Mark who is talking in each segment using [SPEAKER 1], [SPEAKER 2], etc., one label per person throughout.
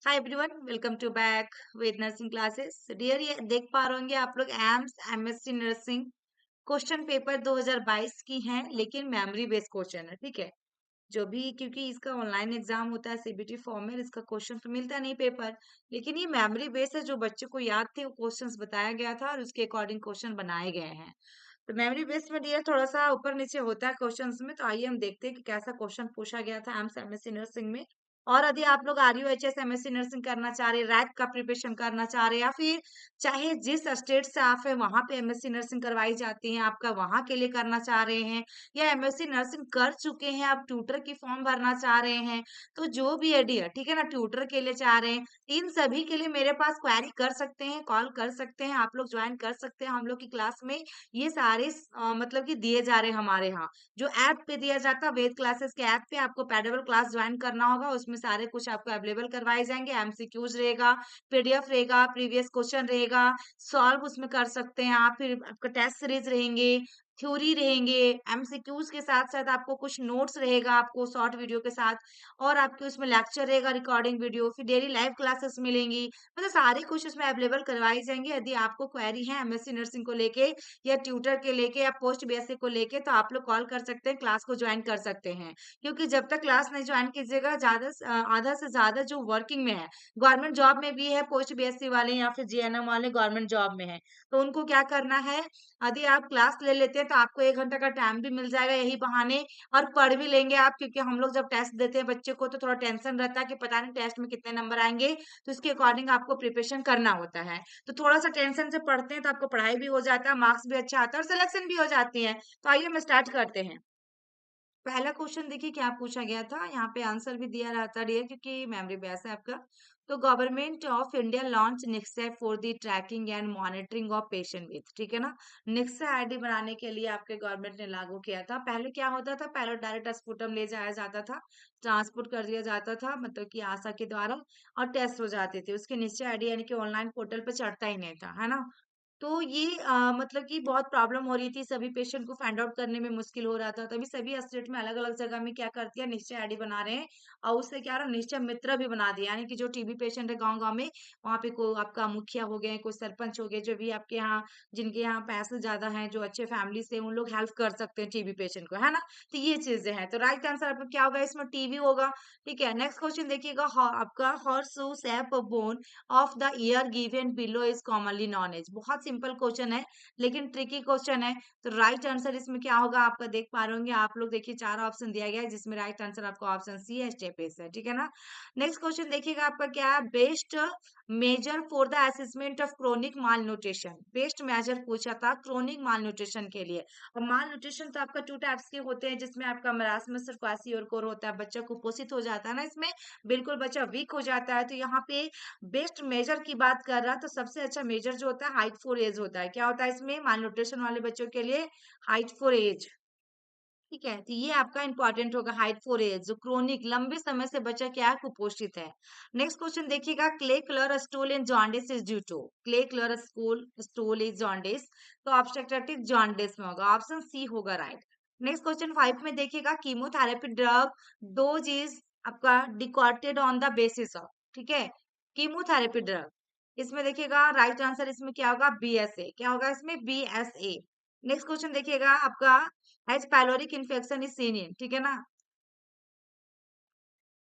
[SPEAKER 1] Hi everyone, welcome to back with nursing classes. Dear, ये देख पा रहे होंगे आप लोग AIIMS MSc nursing question paper 2022 की हैं, लेकिन मेमोरी बेस्ड क्वेश्चन है। ठीक है, जो भी क्योंकि इसका ऑनलाइन एग्जाम होता है सीबीटी फॉर्म में, इसका क्वेश्चन तो मिलता नहीं पेपर, लेकिन ये मेमोरी बेस्ड है। जो बच्चों को याद थे वो क्वेश्चंस बताया गया था और उसके अकॉर्डिंग क्वेश्चन बनाए गए हैं। तो मेमोरी बेस्ड में डियर थोड़ा सा ऊपर नीचे होता है क्वेश्चंस में। तो आइए हम देखते हैं कि कैसा क्वेश्चन पूछा गया था एम्स एमएससी नर्सिंग में। और यदि आप लोग आरयूएचएस एमएससी नर्सिंग करना चाह रहे हैं, रैक का प्रिपरेशन करना चाह रहे हैं, या फिर चाहे जिस स्टेट से आप है वहां पे एमएससी नर्सिंग करवाई जाती है, आपका वहां के लिए करना चाह रहे हैं, या एमएससी नर्सिंग कर चुके हैं, आप ट्यूटर की फॉर्म भरना चाह रहे हैं, तो जो भी है डियर, ठीक है ना, ट्यूटर के लिए चाह रहे हैं, इन सभी के लिए मेरे पास क्वेरी कर सकते हैं, कॉल कर सकते हैं, आप लोग ज्वाइन कर सकते हैं हम लोग की क्लास में। ये सारे मतलब कि दिए जा रहे हैं हमारे यहाँ। जो ऐप पे दिया जाता है, वेद क्लासेस के ऐप पे आपको पेडेबल क्लास ज्वाइन करना होगा, उसमें सारे कुछ आपको अवेलेबल करवाए जाएंगे। एमसीक्यूज रहेगा, पीडीएफ रहेगा, प्रीवियस क्वेश्चन रहेगा, सॉल्व उसमें कर सकते हैं आप। फिर आपका टेस्ट सीरीज रहेंगे, थ्योरी रहेंगे, एमसीक्यूज के साथ साथ आपको कुछ नोट्स रहेगा आपको शॉर्ट वीडियो के साथ, और आपके उसमें लेक्चर रहेगा, रिकॉर्डिंग वीडियो, फिर डेली लाइव क्लासेस मिलेंगी। मतलब सारे कुछ उसमें अवेलेबल करवाई जाएंगे। यदि आपको क्वेरी है एमएससी नर्सिंग को लेके, या ट्यूटर के लेके, या पोस्ट बीएससी को लेके, तो आप लोग कॉल कर सकते हैं, क्लास को ज्वाइन कर सकते हैं। क्योंकि जब तक क्लास नहीं ज्वाइन कीजिएगा, आधा से ज्यादा जो वर्किंग में है, गवर्नमेंट जॉब में भी है, पोस्ट बीएससी वाले या फिर जीएनएम वाले गवर्नमेंट जॉब में है, तो उनको क्या करना है, यदि आप क्लास ले लेते हैं तो आपको 1 घंटा का टाइम भी मिल जाएगा यही बहाने, और पढ़ भी लेंगे आप। क्योंकि हम लोग जब टेस्ट देते हैं बच्चे को, तो थोड़ा टेंशन रहता है कि पता नहीं टेस्ट में कितने नंबर आएंगे, तो इसके अकॉर्डिंग आपको प्रिपरेशन करना होता है। तो थोड़ा सा टेंशन से पढ़ते हैं तो आपको पढ़ाई भी हो जाता है, मार्क्स भी अच्छा आता है, और सिलेक्शन भी हो जाती है। तो आइए हम स्टार्ट करते हैं। पहला क्वेश्चन देखिए क्या पूछा गया था, यहाँ पे आंसर भी दिया रहता है क्योंकि मेमोरी बेस है आपका। तो government of India launch Nikshay for the tracking and monitoring of patient with, ठीक है ना। निक्सा आईडी बनाने के लिए आपके गवर्नमेंट ने लागू किया था। पहले क्या होता था, पहले डायरेक्ट स्पुटम ले जाया जाता था, ट्रांसपोर्ट कर दिया जाता था, मतलब कि आशा के द्वारा, और टेस्ट हो जाते थे। उसके निश्चय आईडी यानी कि ऑनलाइन पोर्टल पे चढ़ता ही नहीं था, है ना। तो ये मतलब कि बहुत प्रॉब्लम हो रही थी, सभी पेशेंट को फाइंड आउट करने में मुश्किल हो रहा था। तभी सभी स्टेट में अलग अलग जगह में क्या करती है, निश्चय आईडी बना रहे हैं, और उससे क्या रहा, निश्चय मित्र भी बना दिया। यानी कि जो टीबी पेशेंट है गांव गांव में, वहां पे कोई आपका मुखिया हो गए, कोई सरपंच हो गए, जो भी आपके यहाँ, जिनके यहाँ पैसे ज्यादा हैं, जो अच्छे फैमिली से, उन लोग हेल्प कर सकते हैं टीबी पेशेंट को, है ना। तो ये चीजें हैं। तो राइट आंसर आपका क्या होगा, इसमें टीबी होगा। ठीक है, नेक्स्ट क्वेश्चन देखिएगा, आपका horse sap bone of the ear given below is commonly known as. बहुत सिंपल क्वेश्चन है, लेकिन ट्रिकी क्वेश्चन है। तो राइट आंसर इसमें क्या होगा, आपका देख पा रहे होंगे आप लोग, देखिए 4 ऑप्शन दिया गया है, जिसमें राइट आंसर आपका ऑप्शन सी है, स्टेपेस है, ठीक है ना। नेक्स्ट क्वेश्चन देखिएगा आपका क्या है, best measure for the assessment of chronic malnutrition. Best measure पूछा था क्रोनिक माल न्यूट्रिशन के लिए। और माल न्यूट्रिशन तो आपका 2 टाइप्स के होते हैं, जिसमें आपका मरासमस और क्वासियोरकोर होता है। बच्चा कुपोषित हो जाता है ना, इसमें बिल्कुल बच्चा वीक हो जाता है। तो यहाँ पे बेस्ट मेजर की बात कर रहा, तो सबसे अच्छा मेजर जो होता है हाइट फॉर एज होता है। क्या होता है इसमें, माल न्यूट्रिशन वाले बच्चों के लिए हाइट फॉर एज। ठीक है, तो ये आपका इंपॉर्टेंट होगा, हाइट फॉर एज, जो क्रोनिक लंबे समय से बच्चा क्या है, कुपोषित है। नेक्स्ट क्वेश्चन देखिएगा, clay colour stool in jaundice is due to. Clay colour stool is jaundice, तो ऑब्स्ट्रक्टिव जॉन्डिस में होगा, ऑप्शन सी होगा राइट। नेक्स्ट क्वेश्चन 5 में देखिएगा, कीमोथेरेपी ड्रग डोज इज आपका डिकॉर्टेड ऑन द बेसिस ऑफ, ठीक है, कीमोथेरेपी ड्रग। इसमें देखिएगा राइट आंसर इसमें क्या होगा, बीएसए। क्या होगा इसमें, बीएसए। नेक्स्ट क्वेश्चन देखिएगा आपका, H pyloric infection is seen in, ठीक है ना।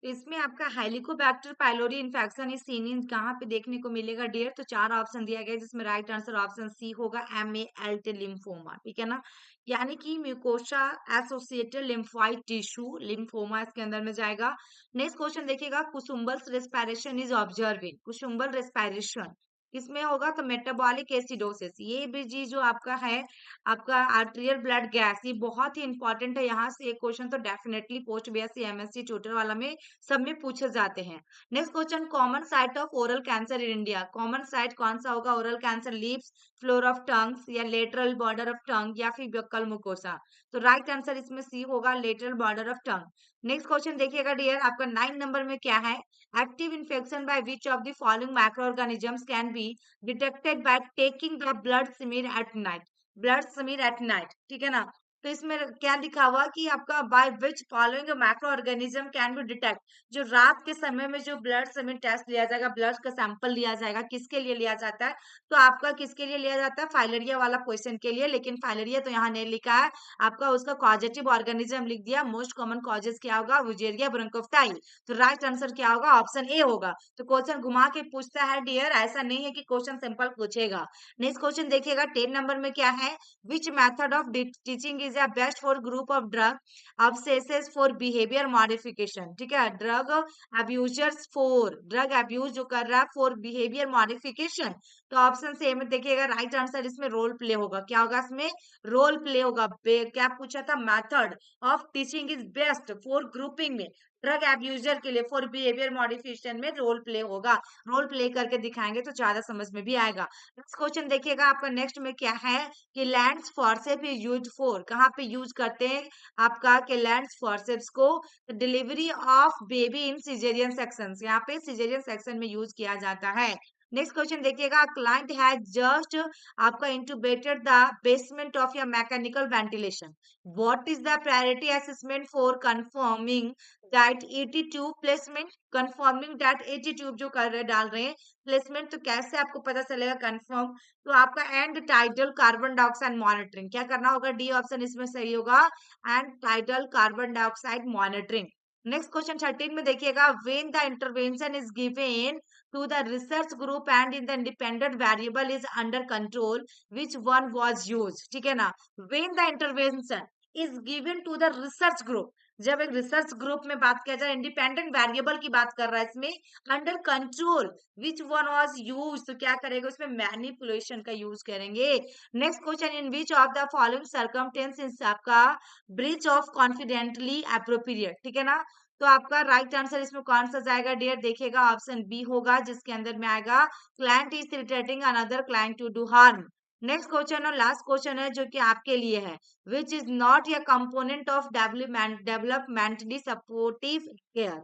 [SPEAKER 1] तो इसमें आपका Helicobacter pylori infection is seen in कहाँ पे देखने को मिलेगा डियर, तो 4 ऑप्शन दिया गया है, जिसमें राइट आंसर ऑप्शन सी होगा, MALT लिम्फोमा, ठीक है ना। यानी कि mucosa associated lymphoid tissue lymphoma इसके अंदर में जाएगा। नेक्स्ट क्वेश्चन देखिएगा, कुसुम्बल्स रेस्पिरेशन इज ऑब्जर्विंग। कुसुम्बल रेस्पिरेशन किसमें होगा, तो मेटाबॉलिक एसिडोसिस। ये भी जी जो आपका है, आपका आर्टेरियल ब्लड गैस, ये बहुत ही इंपॉर्टेंट है। यहाँ से एक क्वेश्चन तो definitely post BSc MSc tutor वाला में सब में पूछे जाते हैं। Next question, common site of oral cancer in India. Common site कौन सा होगा, oral cancer, lips, floor of tongues, या लेटरल बॉर्डर ऑफ टंग, या फिर बक्कल मुकोसा। तो राइट आंसर इसमें सी होगा, lateral border of tongue. Next question देखिएगा डियर, आपका 9 नंबर में क्या है, active infection by which of the following micro organisms can be detected by taking the blood smear at night. Blood smear at night, ठीक है ना। तो इसमें क्या लिखा हुआ कि आपका by which following micro organism can be detect, जो रात के समय में जो ब्लड समय टेस्ट लिया जाएगा, ब्लड का सैंपल लिया जाएगा, किसके लिए लिया जाता है? तो आपका किसके लिए लिया जाता है? फाइलेरिया वाला क्वेश्चन के लिए, लेकिन फाइलेरिया तो यहाँ नहीं लिखा है, आपका उसका कॉजेटिव ऑर्गेनिज्म लिख दिया। मोस्ट कॉमन कॉजेज क्या होगा? वुजेरिया ब्रोंकोफ्टाई। तो राइट आंसर क्या होगा? ऑप्शन ए होगा। तो क्वेश्चन घुमा के पूछता है डियर, ऐसा नहीं है कि क्वेश्चन सिंपल पूछेगा। नेक्स्ट क्वेश्चन देखिएगा 10 नंबर में क्या है? Which method of teaching is best for group of drug abusers for behaviour modification. ठीक है, drug abusers for, drug abuse जो कर रहा है फॉर बिहेवियर मॉडिफिकेशन। तो ऑप्शन से में देखिएगा राइट आंसर इसमें रोल प्ले होगा। क्या होगा इसमें? रोल प्ले होगा। क्या पूछा था? Method of teaching is best for grouping में, ड्रग एब्यूजर के लिए फॉर बिहेवियर मॉडिफिकेशन में रोल प्ले होगा। रोल प्ले करके दिखाएंगे तो ज्यादा समझ में भी आएगा। नेक्स्ट क्वेश्चन देखिएगा आपका नेक्स्ट में क्या है कि lands forcep is use for, कहाँ पे यूज करते हैं आपका कि लैंड्स फॉर्सेप्स को? Delivery of baby in caesarean section, यहाँ पे सिजेरियन सेक्शन में यूज किया जाता है। नेक्स्ट क्वेश्चन देखिएगा, क्लाइंट हैज जस्ट आपका इंटुबेटेड द बेसमेंट ऑफ या mechanical ventilation, what is the priority assessment for confirming that ET tube placement? Confirming that ET tube जो कर रहे डाल रहे हैं प्लेसमेंट, तो कैसे आपको पता चलेगा कंफर्म? तो आपका and title carbon dioxide monitoring, क्या करना होगा? डी ऑप्शन इसमें सही होगा, and title carbon dioxide monitoring. Next question 13 में देखिएगा, when the intervention is given to the research group and in the independent variable is under control, which one was used? ठीक है ना? When the intervention is given to the research group, जब एक research group में बात किया जाए, independent variable की बात कर रहा है इसमें, under control which one was use, तो क्या करेगा? उसमें मैनिपुलेशन का यूज करेंगे। Next question, in which of the following circumstances आपका ब्रीच ऑफ कॉन्फिडेंटली अप्रोप्रिएट, ठीक है ना? तो आपका राइट आंसर इसमें कौन सा जाएगा डियर? देखिएगा ऑप्शन बी होगा, जिसके अंदर में आएगा client is irritating another client to do harm. Next question और लास्ट क्वेश्चन है जो कि आपके लिए है, which is not a component of developmentally supportive care,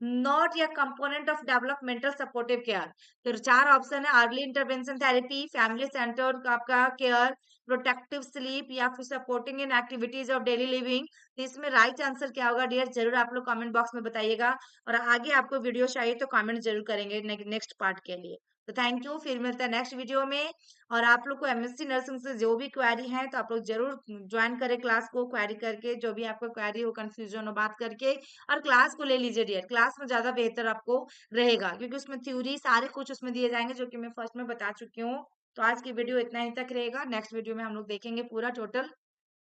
[SPEAKER 1] not या component of developmental supportive care. तो चार ऑप्शन है, early intervention therapy, family centre आपका केयर, प्रोटेक्टिव स्लीप, या फिर supporting in activities of daily living. तो इसमें राइट आंसर क्या होगा डियर? जरूर आप लोग कमेंट बॉक्स में बताइएगा, और आगे आपको वीडियो चाहिए तो कमेंट जरूर करेंगे नेक्स्ट पार्ट के लिए। तो थैंक यू, फिर मिलता है नेक्स्ट वीडियो में। और आप लोग को एमएससी नर्सिंग से जो भी क्वेरी है तो आप लोग जरूर ज्वाइन करें क्लास को, क्वेरी करके जो भी आपको क्वेरी हो, कंफ्यूजन हो, बात करके, और क्लास को ले लीजिए डियर। क्लास में ज्यादा बेहतर आपको रहेगा, क्योंकि उसमें थ्योरी सारे कुछ उसमें दिए जाएंगे जो कि मैं फर्स्ट में बता चुकी हूँ। तो आज की वीडियो इतना ही तक रहेगा, नेक्स्ट वीडियो में हम लोग देखेंगे पूरा टोटल